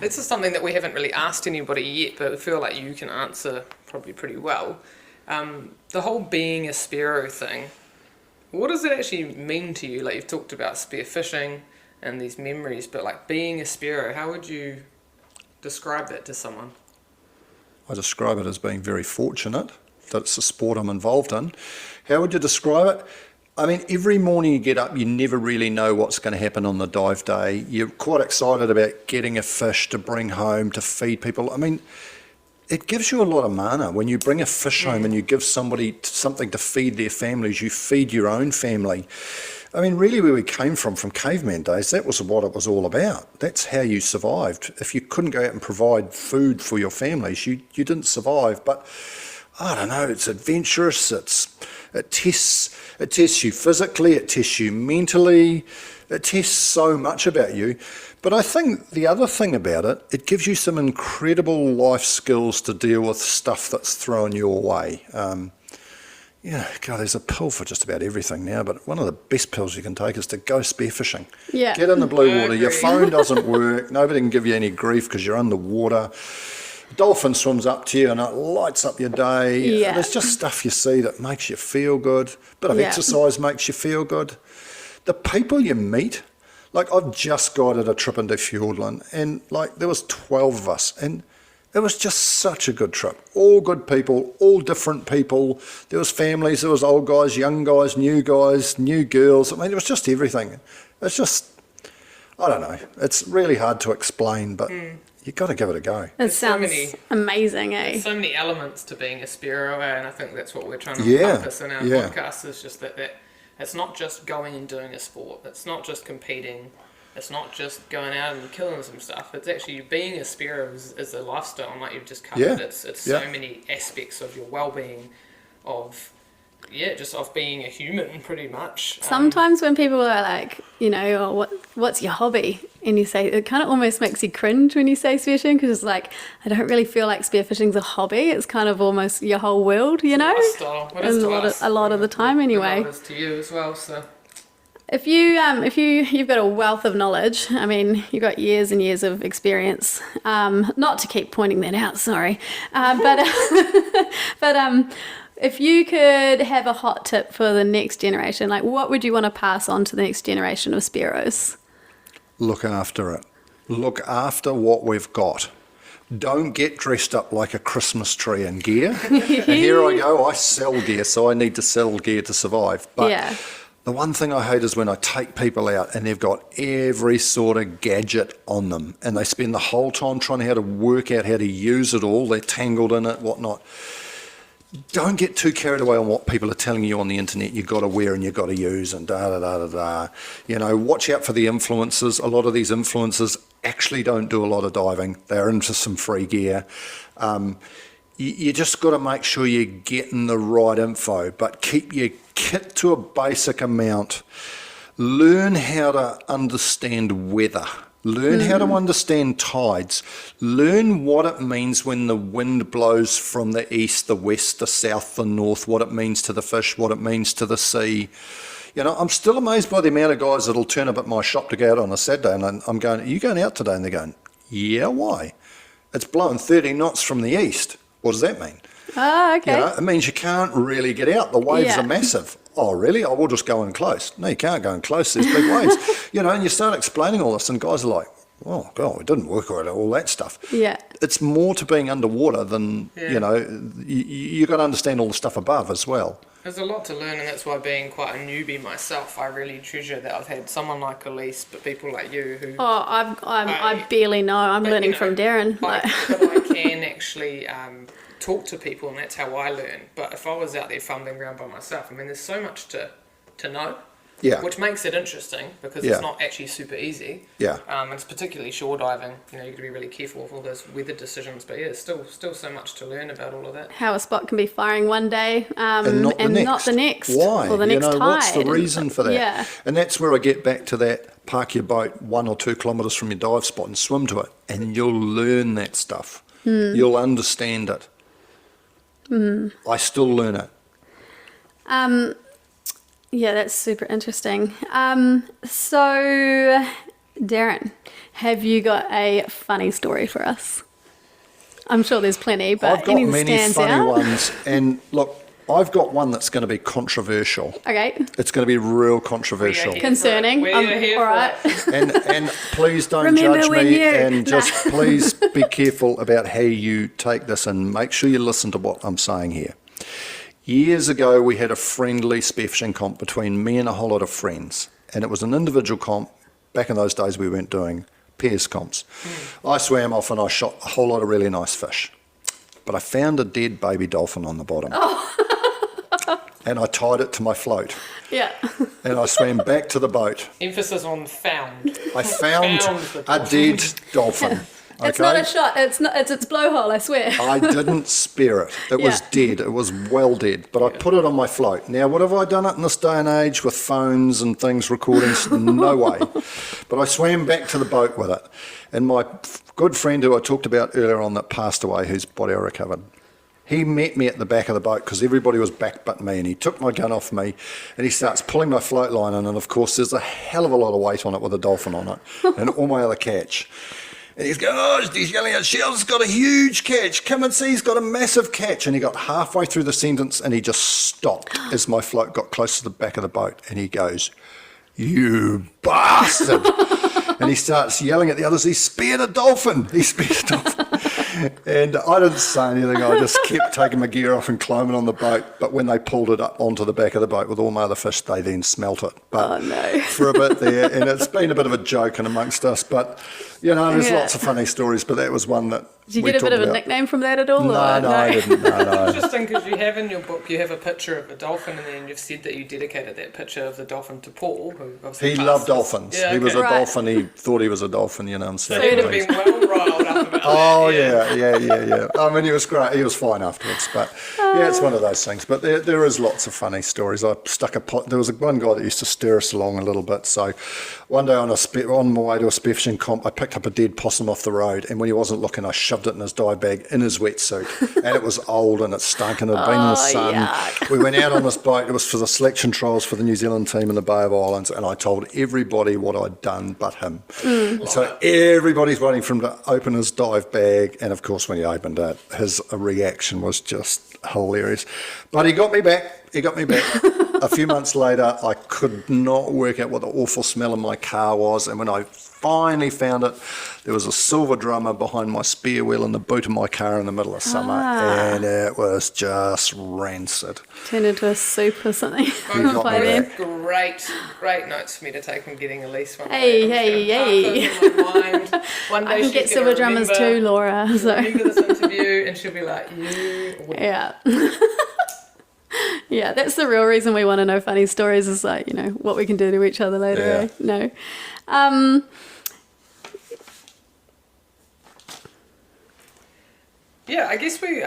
this is something that we haven't really asked anybody yet, but I feel like you can answer probably pretty well. The whole being a sparrow thing, what does it actually mean to you? Like, you've talked about spearfishing and these memories, but like being a sparrow, how would you describe that to someone? I describe it as being very fortunate that it's a sport I'm involved in. How would you describe it? I mean, every morning you get up, you never really know what's going to happen on the dive day. You're quite excited about getting a fish to bring home, to feed people. I mean, it gives you a lot of mana. When you bring a fish home and you give somebody something to feed their families, you feed your own family. I mean, really where we came from caveman days, that was what it was all about. That's how you survived. If you couldn't go out and provide food for your families, you didn't survive. But I don't know, it's adventurous, it tests you physically, it tests you mentally, it tests so much about you. But I think the other thing about it, it gives you some incredible life skills to deal with stuff that's thrown your way. Yeah, God, there's a pill for just about everything now, but one of the best pills you can take is to go spearfishing. Yeah. Get in the blue water, your agree. phone doesn't work, nobody can give you any grief because you're underwater. Dolphin swims up to you and it lights up your day. Yeah. There's just stuff you see that makes you feel good. Bit of Yeah. exercise makes you feel good. The people you meet, like I've just guided a trip into Fiordland and like there was 12 of us and it was just such a good trip. All good people, all different people. There was families, there was old guys, new girls. I mean, it was just everything. It's just, I don't know. It's really hard to explain, but you've got to give it a go. It There's so sounds many- amazing, eh? There's so many elements to being a sparrow, and I think that's what we're trying to Yeah, encompass in our yeah. podcast, is just that it's not just going and doing a sport, it's not just competing, it's not just going out and killing some stuff, it's actually being a sparrow is a lifestyle, and like you've just covered, Yeah, it's yeah. so many aspects of your well-being, of being a human, pretty much. Sometimes when people are like, oh, what's your hobby? And you say, it kind of almost makes you cringe when you say spearfishing because it's like, I don't really feel like spearfishing's a hobby. It's kind of almost your whole world, Lifestyle. It is And to a lot us. a lot of the time anyway. It is to you as well, so... If you've got a wealth of knowledge, I mean, you've got years and years of experience. Not to keep pointing that out, sorry, but if you could have a hot tip for the next generation, like what would you want to pass on to the next generation of sparrows? Look after it. Look after what we've got. Don't get dressed up like a Christmas tree in gear. And here I go, I sell gear, so I need to sell gear to survive. But Yeah. the one thing I hate is when I take people out and they've got every sort of gadget on them and they spend the whole time trying to work out how to use it all. They're tangled in it, whatnot. Don't get too carried away on what people are telling you on the internet you've got to wear and you've got to use and da-da-da-da-da. Watch out for the influencers. A lot of these influencers actually don't do a lot of diving. They're into some free gear. You just got to make sure you're getting the right info, but keep your kit to a basic amount. Learn how to understand weather. Learn how to understand tides. Learn what it means when the wind blows from the east, the west, the south, the north, what it means to the fish, what it means to the sea. I'm still amazed by the amount of guys that'll turn up at my shop to go out on a Saturday and I'm going, are you going out today? And they're going, yeah, why? It's blowing 30 knots from the east. What does that mean? Oh, okay. It means you can't really get out. The waves Yeah. are massive. Oh, really? I will just go in close. No, you can't go in close. There's big waves. And you start explaining all this and guys are like, oh, God, it didn't work right, all that stuff. Yeah. It's more to being underwater than, you got to understand all the stuff above as well. There's a lot to learn, and that's why being quite a newbie myself, I really treasure that I've had someone like Elise, but people like you who... I barely know. I'm learning from Darren. But I can actually talk to people, and that's how I learn. But if I was out there fumbling around by myself, I mean, there's so much to know. Yeah. Which makes it interesting because it's not actually super easy. Yeah. And it's particularly shore diving. You know, you've got to be really careful with all those weather decisions. But yeah, still so much to learn about all of that. How a spot can be firing one day and not the next. Why? Or the next tide. What's the reason for that? Yeah. And that's where I get back to that. Park your boat 1 or 2 kilometres from your dive spot and swim to it, and you'll learn that stuff. You'll understand it. I still learn it. Yeah, that's super interesting. So, Darren, have you got a funny story for us? I'm sure there's plenty, but I've got anything many stands funny out? ones, and look, I've got one that's going to be controversial. Okay. It's going to be real controversial. Concerning. We're here All for right. And please don't Remember judge when me, you- and just please be careful about how you take this, and make sure you listen to what I'm saying here. Years ago, we had a friendly spearfishing comp between me and a whole lot of friends, and it was an individual comp. Back in those days, we weren't doing pairs comps. I swam off and I shot a whole lot of really nice fish, but I found a dead baby dolphin on the bottom. And I tied it to my float, Yeah. and I swam back to the boat. Emphasis on found. I found the a dead dolphin. It's not a shot. It's its blowhole, I swear. I didn't spare it. It was dead. It was well dead. But I put it on my float. Now, would have I done it in this day and age with phones and things, recordings? No way. But I swam back to the boat with it. And my good friend who I talked about earlier on that passed away, whose body I recovered, he met me at the back of the boat because everybody was back but me, and he took my gun off me and he starts pulling my float line in, and of course there's a hell of a lot of weight on it with a dolphin on it and all my other catch. And he's going, he's yelling out, Shell's got a huge catch. Come and see, he's got a massive catch. And he got halfway through the sentence and he just stopped as my float got close to the back of the boat. And he goes, you bastard. And he starts yelling at the others, he speared a dolphin. He speared a dolphin. And I didn't say anything. I just kept taking my gear off and climbing on the boat. But when they pulled it up onto the back of the boat with all my other fish, they then smelt it. But for a bit there, and it's been a bit of a joke in amongst us. But, you know, there's lots of funny stories, but that was one that Did you get a bit of a nickname from that at all? No, I didn't. No. Interesting, because you have in your book, you have a picture of a dolphin, and then you've said that you dedicated that picture of the dolphin to Paul, who obviously He passed loved us. dolphins. Yeah, He was a Right. dolphin. He thought he was a dolphin, you know. And So he'd have been well riled up about Oh, that. yeah. I mean, he was great. He was fine afterwards. But, yeah, it's one of those things. But there is lots of funny stories. I stuck a pot. There was one guy that used to steer us along a little bit. So one day on my way to a spearfishing comp, I picked up a dead possum off the road. And when he wasn't looking, I shoved it in his dive bag in his wetsuit. And it was old and it stunk and it had been in the sun. Yuck. We went out on this boat. It was for the selection trials for the New Zealand team in the Bay of Islands. And I told everybody what I'd done but him. So everybody's waiting for him to open his dive bag. And of course, when he opened it, his reaction was just hilarious. But he got me back. A few months later, I could not work out what the awful smell in my car was. And when I finally found it, there was a silver drummer behind my spare wheel in the boot of my car in the middle of summer. And it was just rancid. Turned into a soup or something. got by me then. back. Great notes for me to take from getting Elise one Hey, day. hey. One day I can she's get gonna silver drummers remember- too, Laura. So. Remember this interview, and she'll be like, you. Yeah. Yeah, that's the real reason we want to know funny stories is like, you know, what we can do to each other later. Yeah. Eh? No. Yeah, I guess we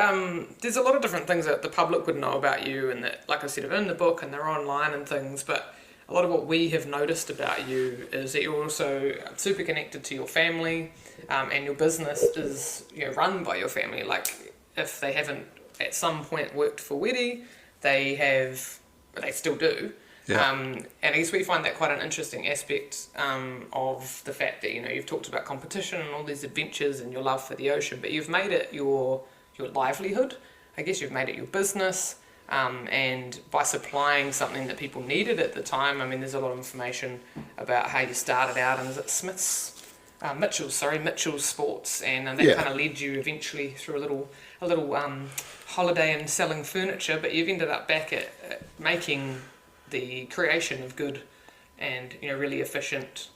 there's a lot of different things that the public would know about you, and that, like I said, are in the book and they're online and things, but a lot of what we have noticed about you is that you're also super connected to your family, and your business is, you know, run by your family. Like, if they haven't at some point worked for Wedi, they still do. Yeah. And I guess we find that quite an interesting aspect of the fact that, you know, you've talked about competition and all these adventures and your love for the ocean, but you've made it your livelihood. I guess you've made it your business, and by supplying something that people needed at the time. I mean, there's a lot of information about how you started out, and is it Smith's Mitchell's Sports, and that Yeah. kind of led you eventually through a little holiday in selling furniture. But you've ended up back at making the creation of good and really efficient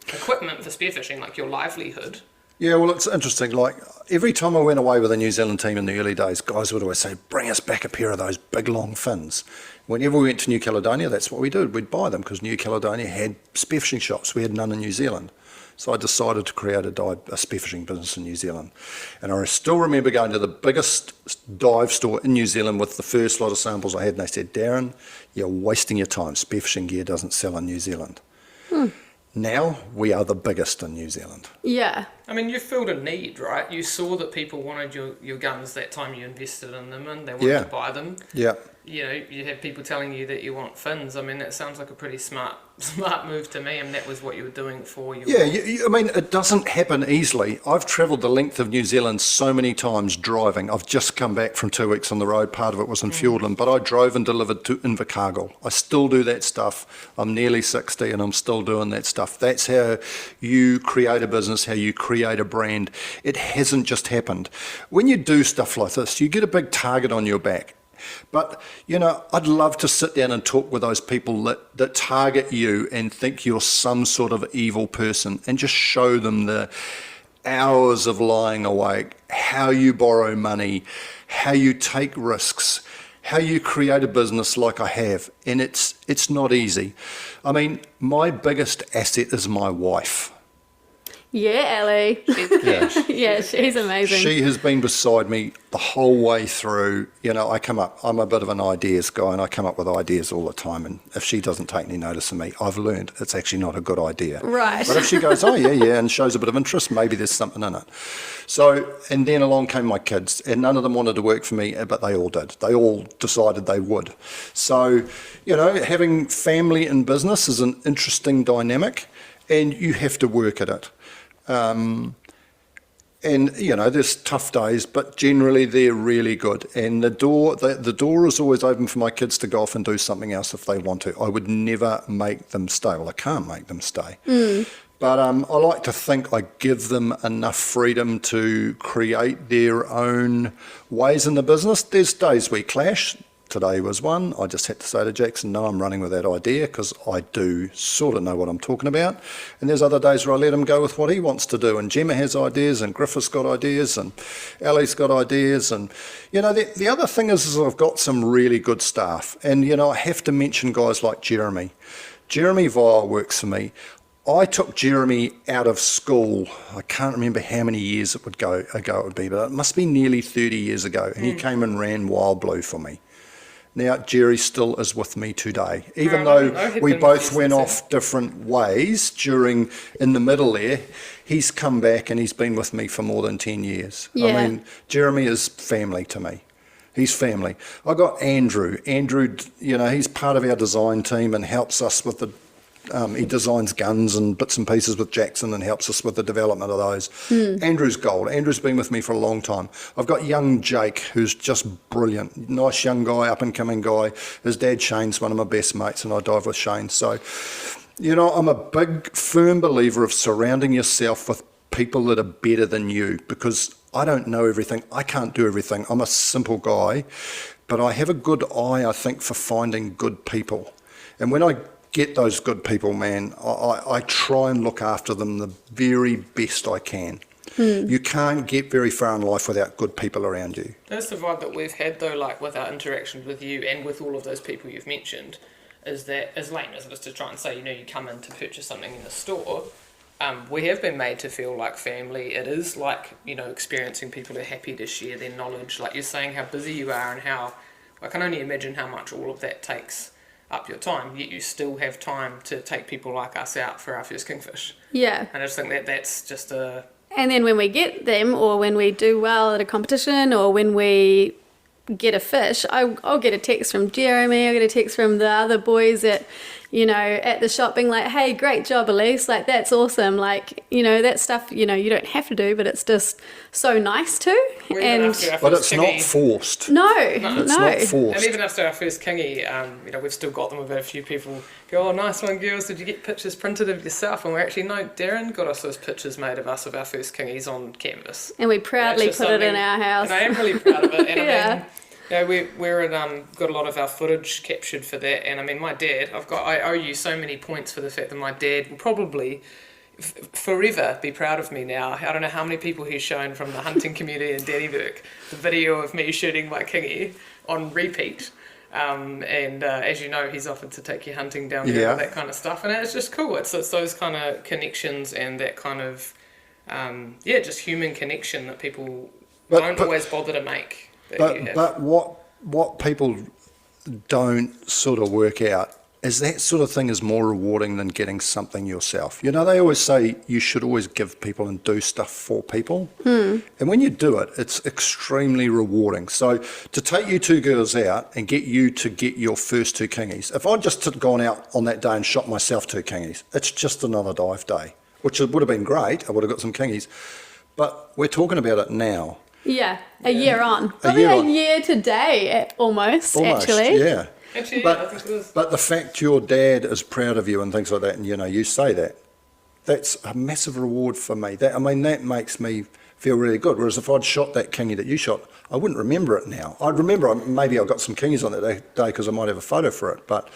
equipment for spearfishing, like your livelihood. Yeah, well, it's interesting. Like, every time I went away with a New Zealand team in the early days, guys would always say, bring us back a pair of those big, long fins. Whenever we went to New Caledonia, that's what we did. We'd buy them because New Caledonia had spearfishing shops. We had none in New Zealand. So I decided to create a spearfishing business in New Zealand. And I still remember going to the biggest dive store in New Zealand with the first lot of samples I had, and they said, Darren, you're wasting your time. Spearfishing gear doesn't sell in New Zealand. Now we are the biggest in New Zealand. Yeah. I mean, you filled a need, right? You saw that people wanted your guns that time you invested in them, and they wanted to buy them. Yeah. You have people telling you that you want fins. I mean, that sounds like a pretty smart move to me, and that was what you were doing for your... Yeah, I mean, it doesn't happen easily. I've travelled the length of New Zealand so many times driving. I've just come back from 2 weeks on the road. Part of it was in Fiordland, but I drove and delivered to Invercargill. I still do that stuff. I'm nearly 60 and I'm still doing that stuff. That's how you create a business, how you create a brand. It hasn't just happened. When you do stuff like this, you get a big target on your back. But, I'd love to sit down and talk with those people that target you and think you're some sort of evil person, and just show them the hours of lying awake, how you borrow money, how you take risks, how you create a business like I have. And it's not easy. I mean, my biggest asset is my wife. Yeah, Ellie. Yeah, she's amazing. She has been beside me the whole way through. I'm a bit of an ideas guy, and I come up with ideas all the time. And if she doesn't take any notice of me, I've learned it's actually not a good idea. Right. But if she goes, oh, yeah, and shows a bit of interest, maybe there's something in it. So, and then along came my kids, and none of them wanted to work for me, but they all did. They all decided they would. So, having family and business is an interesting dynamic, and you have to work at it. And, there's tough days, but generally they're really good. And the door is always open for my kids to go off and do something else if they want to. I would never make them stay. Well, I can't make them stay. But I like to think I give them enough freedom to create their own ways in the business. There's days we clash. Today was one. I just had to say to Jackson, no, I'm running with that idea, because I do sort of know what I'm talking about. And there's other days where I let him go with what he wants to do. And Gemma has ideas, and Griffith's got ideas, and Ali's got ideas. And, the other thing is I've got some really good staff. And, I have to mention guys like Jeremy. Jeremy Vile works for me. I took Jeremy out of school. I can't remember how many years it would be, but it must be nearly 30 years ago. And he came and ran Wild Blue for me. Now, Jerry still is with me today. Even though we both went off different ways in the middle there, he's come back and he's been with me for more than 10 years. Yeah. I mean, Jeremy is family to me. He's family. I got Andrew. Andrew, he's part of our design team and helps us with he designs guns and bits and pieces with Jackson and helps us with the development of those. Andrew's gold. Andrew's been with me for a long time. I've got young Jake, who's just brilliant. Nice young guy, up-and-coming guy. His dad, Shane's one of my best mates, and I dive with Shane. So, I'm a big, firm believer of surrounding yourself with people that are better than you, because I don't know everything. I can't do everything. I'm a simple guy, but I have a good eye, I think, for finding good people. And when I get those good people, man, I try and look after them the very best I can. You can't get very far in life without good people around you. That's the vibe that we've had, though, like with our interactions with you and with all of those people you've mentioned, is that, as lame as it is to try and say, you come in to purchase something in the store, we have been made to feel like family. It is like, experiencing people who are happy to share their knowledge. Like you're saying how busy you are, and how, I can only imagine how much all of that takes up your time, yet you still have time to take people like us out for our first kingfish. Yeah. And I just think that's just a... And then when we get them, or when we do well at a competition, or when we get a fish, I'll get a text from Jeremy, I'll get a text from the other boys at you know, at the shop being like, hey, great job, Elise, like, that's awesome. Like, you know, that stuff, you know, you don't have to do, but it's just so nice to. But it's not forced. No. It's not forced. And even after our first kingy, you know, we've still got them. We've had a few people go, oh, nice one, girls. Did you get pictures printed of yourself? And we're actually, no, Darren got us those pictures made of us of our first kingies on canvas. And we proudly put it in our house. And I am really proud of it. And Yeah. I mean, you know, we're got a lot of our footage captured for that. And I mean, my dad, I owe you so many points for the fact that my dad will probably forever be proud of me now. I don't know how many people he's shown from the hunting community in Dannyburg the video of me shooting my kingy on repeat. As you know, he's offered to take you hunting down there and that kind of stuff. And it's just cool. It's those kind of connections and that kind of, just human connection that people don't always bother to make. But what people don't sort of work out is that sort of thing is more rewarding than getting something yourself. You know, they always say you should always give people and do stuff for people. And when you do it, it's extremely rewarding. So to take you two girls out and get you to get your first 2 kingies, if I'd just gone out on that day and shot myself 2 kingies, it's just another dive day, which would have been great. I would have got some kingies. But we're talking about it now. Yeah, a year on. Probably a year today, almost, actually. Yeah. Actually, I think it is. But the fact your dad is proud of you and things like that, and, you know, you say that, that's a massive reward for me. That makes me feel really good. Whereas if I'd shot that kingy that you shot, I wouldn't remember it now. I'd remember maybe I got some kingies on that day because I might have a photo for it. But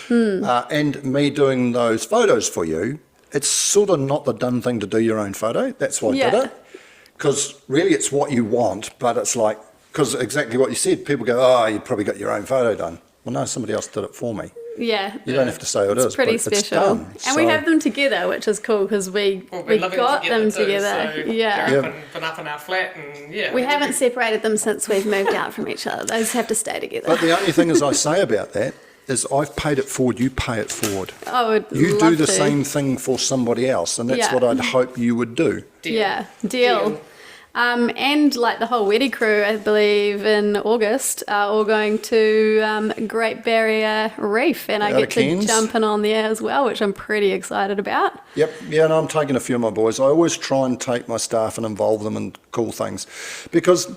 and me doing those photos for you, it's sort of not the done thing to do your own photo. That's why I did it. Because really it's what you want, but it's like, because exactly what you said, people go, oh, you probably got your own photo done. Well, no, somebody else did it for me. Yeah. You don't have to say it is, pretty but special. it's done. And we have them together, which is cool because we got them together. So Yeah. been up in our flat and We haven't separated them since we've moved out from each other. Those have to stay together. But the only thing as I say about that is I've paid it forward, you pay it forward. I would You love do the to. same thing for somebody else, and that's what I'd hope you would do. Deal. And like the whole Weddy crew, I believe, in August, are all going to Great Barrier Reef, and I get to jump in on there as well, which I'm pretty excited about. Yep, yeah, and I'm taking a few of my boys. I always try and take my staff and involve them in cool things, because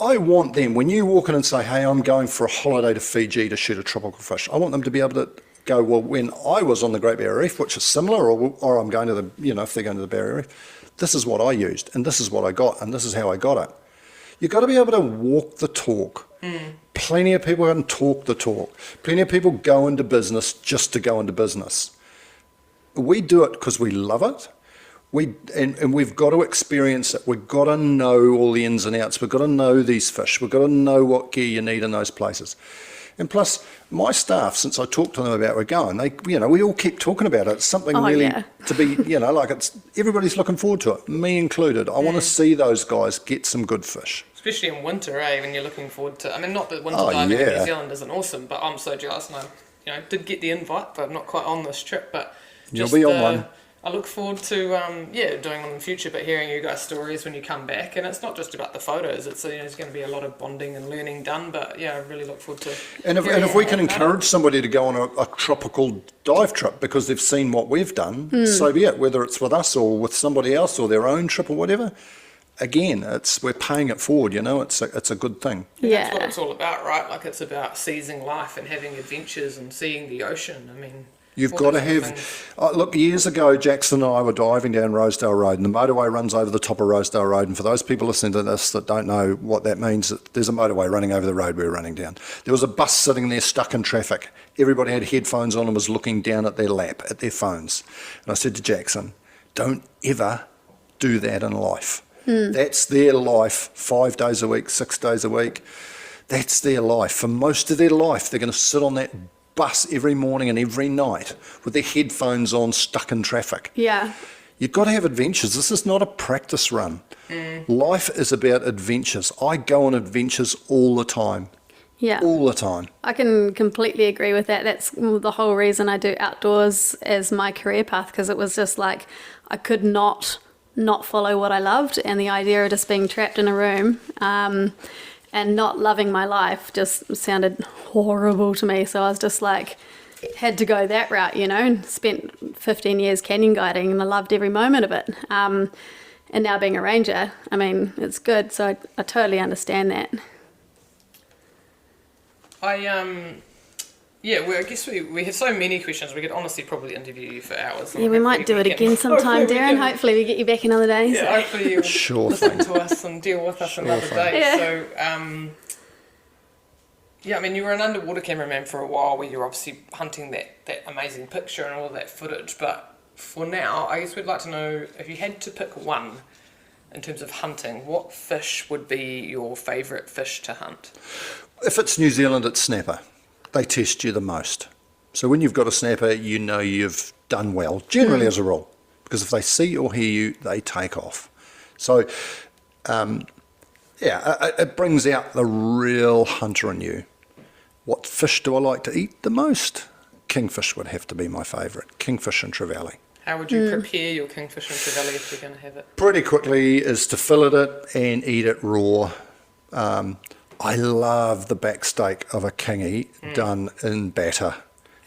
I want them, when you walk in and say, hey, I'm going for a holiday to Fiji to shoot a tropical fish, I want them to be able to go, well, when I was on the Great Barrier Reef, which is similar, or I'm going to the, you know, if they're going to the Barrier Reef, this is what I used, and this is what I got, and this is how I got it. You've got to be able to walk the talk. Plenty of people haven't talked the talk. Plenty of people go into business just to go into business. We do it because we love it. And we've got to experience it. We've got to know all the ins and outs. We've got to know these fish. We've got to know what gear you need in those places. And plus, my staff, since I talked to them about we're going, they, you know, we all keep talking about it. It's something to be, you know, like everybody's looking forward to it, me included. I want to see those guys get some good fish. Especially in winter, when you're looking forward to, I mean, not that winter diving in New Zealand isn't awesome, but I'm so jealous, and I did get the invite, but I'm not quite on this trip, but just, you'll be on one. I look forward to doing them in the future, but hearing you guys' stories when you come back, and it's not just about the photos. It's there's going to be a lot of bonding and learning done, but I really look forward to. And if we can encourage somebody to go on a tropical dive trip because they've seen what we've done, so be it. Whether it's with us or with somebody else or their own trip or whatever. Again, we're paying it forward. You know, it's a good thing. That's what it's all about, right? Like it's about seizing life and having adventures and seeing the ocean. I mean. You've got to have... look, years ago, Jackson and I were diving down Rosedale Road, and the motorway runs over the top of Rosedale Road. And for those people listening to this that don't know what that means, there's a motorway running over the road we were running down. There was a bus sitting there stuck in traffic. Everybody had headphones on and was looking down at their lap, at their phones. And I said to Jackson, don't ever do that in life. That's their life, 5 days a week, 6 days a week. That's their life. For most of their life, they're going to sit on that bus every morning and every night with their headphones on, stuck in traffic. Yeah. You've got to have adventures. This is not a practice run. Life is about adventures. I go on adventures all the time. Yeah. All the time. I can completely agree with that. That's the whole reason I do outdoors as my career path, because it was just like I could not follow what I loved, and the idea of just being trapped in a room and not loving my life just sounded horrible to me. So I was just like, had to go that route, you know, and spent 15 years canyon guiding and I loved every moment of it. And now being a ranger, I mean, it's good. So I totally understand that. I guess we have so many questions. We could honestly probably interview you for hours. Yeah, we might do it again sometime, Darren. Hopefully we get you back another day. Yeah, so. hopefully you'll Sure listen thing. to us and deal with us another day. Yeah. So, I mean, you were an underwater cameraman for a while where you're obviously hunting that amazing picture and all that footage. But for now, I guess we'd like to know, if you had to pick one in terms of hunting, what fish would be your favourite fish to hunt? If it's New Zealand, it's snapper. They test you the most. So when you've got a snapper, you know you've done well, generally as a rule, because if they see or hear you, they take off. So, it brings out the real hunter in you. What fish do I like to eat the most? Kingfish would have to be my favourite. Kingfish and trevally. How would you prepare your kingfish and trevally if you're going to have it? Pretty quickly is to fillet it and eat it raw. I love the back steak of a kingy done in batter.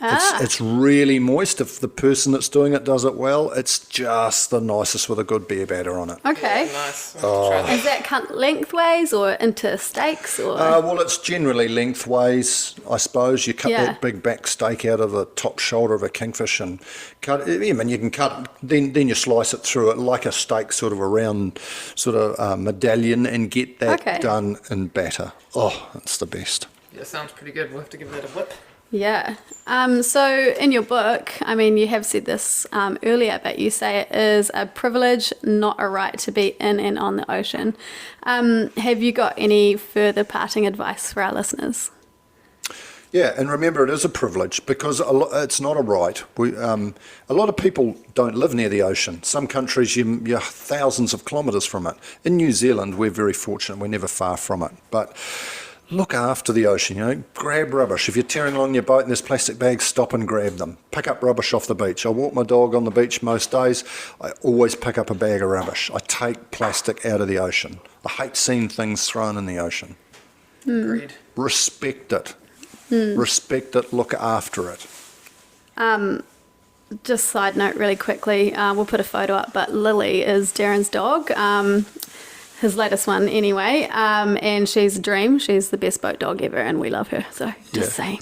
It's really moist. If the person that's doing it does it well, it's just the nicest with a good beer batter on it. Okay. Nice. We'll have to try Is that cut lengthways or into steaks or? Well, it's generally lengthways, I suppose. You cut Yeah. that big back steak out of the top shoulder of a kingfish and cut it. I mean, you can cut, then you slice it through it like a steak, sort of a round sort of medallion, and get that done in batter. Oh, it's the best. Yeah, sounds pretty good. We'll have to give that a whip. Yeah. So in your book, I mean, you have said this earlier, but you say it is a privilege, not a right, to be in and on the ocean. Have you got any further parting advice for our listeners? Yeah, and remember, it is a privilege because it's not a right. A lot of people don't live near the ocean. Some countries, you're thousands of kilometres from it. In New Zealand, we're very fortunate. We're never far from it. But look after the ocean, you know, grab rubbish. If you're tearing along your boat and there's plastic bags, stop and grab them. Pick up rubbish off the beach. I walk my dog on the beach most days. I always pick up a bag of rubbish. I take plastic out of the ocean. I hate seeing things thrown in the ocean. Agreed. Respect it. Respect it, look after it. Just side note really quickly, we'll put a photo up, but Lily is Darren's dog, his latest one anyway, and she's a dream. She's the best boat dog ever and we love her, so just saying.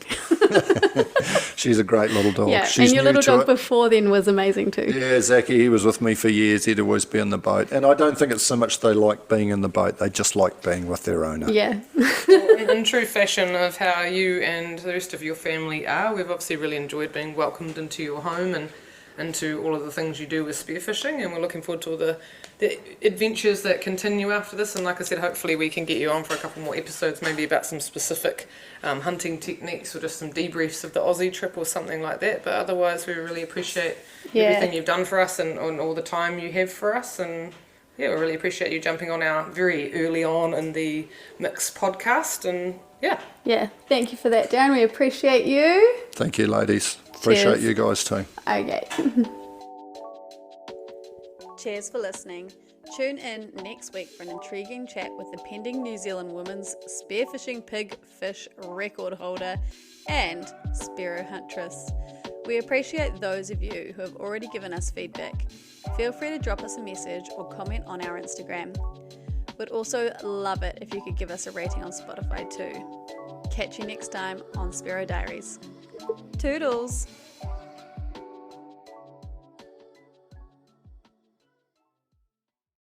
She's a great little dog. Yeah, She's and your new little to dog it. before then was amazing too. Yeah, Zachy, he was with me for years. He'd always be in the boat. And I don't think it's so much they like being in the boat, they just like being with their owner. Yeah. In true fashion of how you and the rest of your family are, we've obviously really enjoyed being welcomed into your home and into all of the things you do with spearfishing, and we're looking forward to all the adventures that continue after this. And like I said, hopefully we can get you on for a couple more episodes, maybe about some specific hunting techniques or just some debriefs of the Aussie trip or something like that. But otherwise, we really appreciate everything you've done for us and all the time you have for us. And yeah, we really appreciate you jumping on our very early on in the Mix podcast. And yeah, Thank you for that, Darren. We appreciate you. Thank you, ladies. Appreciate Cheers. you guys too. Okay. Cheers for listening. Tune in next week for an intriguing chat with the pending New Zealand women's spearfishing pig fish record holder and sparrow huntress. We appreciate those of you who have already given us feedback. Feel free to drop us a message or comment on our Instagram. We'd also love it if you could give us a rating on Spotify too. Catch you next time on Sparrow Diaries. Toodles!